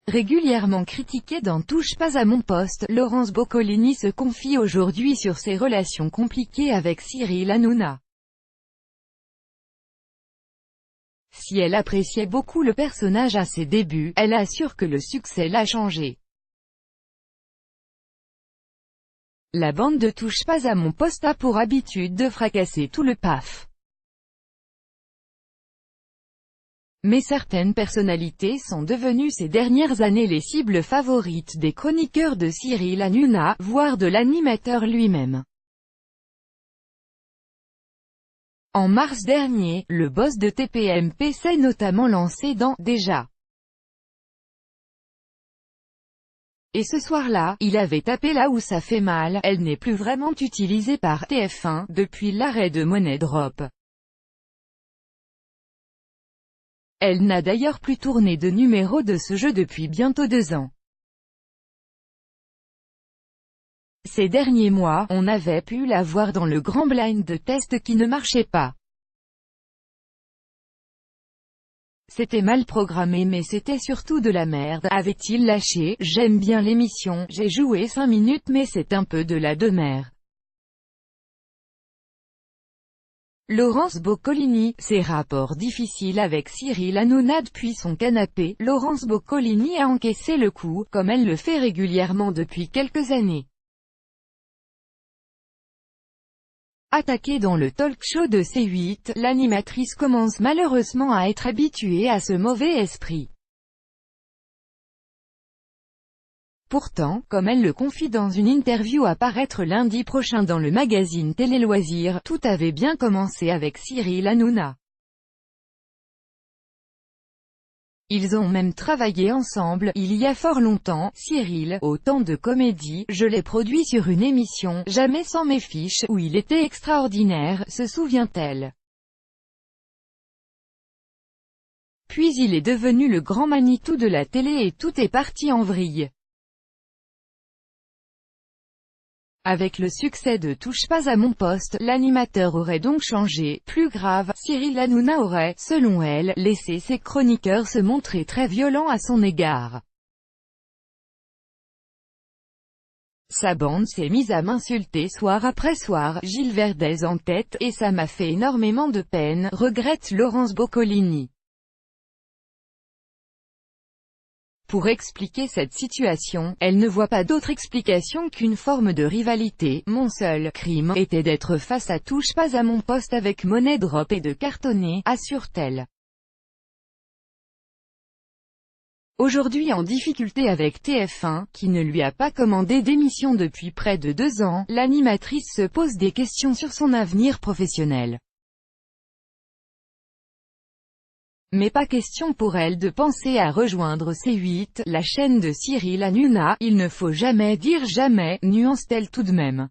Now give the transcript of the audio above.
Régulièrement critiquée dans Touche pas à mon poste, Laurence Boccolini se confie aujourd'hui sur ses relations compliquées avec Cyril Hanouna. Si elle appréciait beaucoup le personnage à ses débuts, elle assure que le succès l'a changé. La bande de Touche pas à mon poste a pour habitude de fracasser tout le PAF. Mais certaines personnalités sont devenues ces dernières années les cibles favorites des chroniqueurs de Cyril Hanouna, voire de l'animateur lui-même. En mars dernier, le boss de TPMP s'est notamment lancé dans « Déjà ». Et ce soir-là, il avait tapé là où ça fait mal, elle n'est plus vraiment utilisée par TF1, depuis l'arrêt de Money Drop. Elle n'a d'ailleurs plus tourné de numéro de ce jeu depuis bientôt 2 ans. Ces derniers mois, on avait pu la voir dans le grand blind de test qui ne marchait pas. C'était mal programmé mais c'était surtout de la merde, avait-il lâché. J'aime bien l'émission, j'ai joué 5 minutes mais c'est un peu de la demeure. Laurence Boccolini, ses rapports difficiles avec Cyril Hanouna depuis son canapé. Laurence Boccolini a encaissé le coup, comme elle le fait régulièrement depuis quelques années. Attaquée dans le talk-show de C8, l'animatrice commence malheureusement à être habituée à ce mauvais esprit. Pourtant, comme elle le confie dans une interview à paraître lundi prochain dans le magazine Télé Loisirs, tout avait bien commencé avec Cyril Hanouna. Ils ont même travaillé ensemble, il y a fort longtemps. Cyril, au temps de Comédie, je l'ai produit sur une émission, Jamais sans mes fiches, où il était extraordinaire, se souvient-elle. Puis il est devenu le grand Manitou de la télé et tout est parti en vrille. Avec le succès de Touche pas à mon poste, l'animateur aurait donc changé. Plus grave, Cyril Hanouna aurait, selon elle, laissé ses chroniqueurs se montrer très violents à son égard. Sa bande s'est mise à m'insulter soir après soir, Gilles Verdez en tête, et ça m'a fait énormément de peine, regrette Laurence Boccolini. Pour expliquer cette situation, elle ne voit pas d'autre explication qu'une forme de rivalité. Mon seul crime était d'être face à Touche pas à mon poste avec Money Drop et de cartonner, assure-t-elle. Aujourd'hui en difficulté avec TF1, qui ne lui a pas commandé d'émission depuis près de 2 ans, l'animatrice se pose des questions sur son avenir professionnel. Mais pas question pour elle de penser à rejoindre C8, la chaîne de Cyril Hanouna. Il ne faut jamais dire jamais, nuance-t-elle tout de même.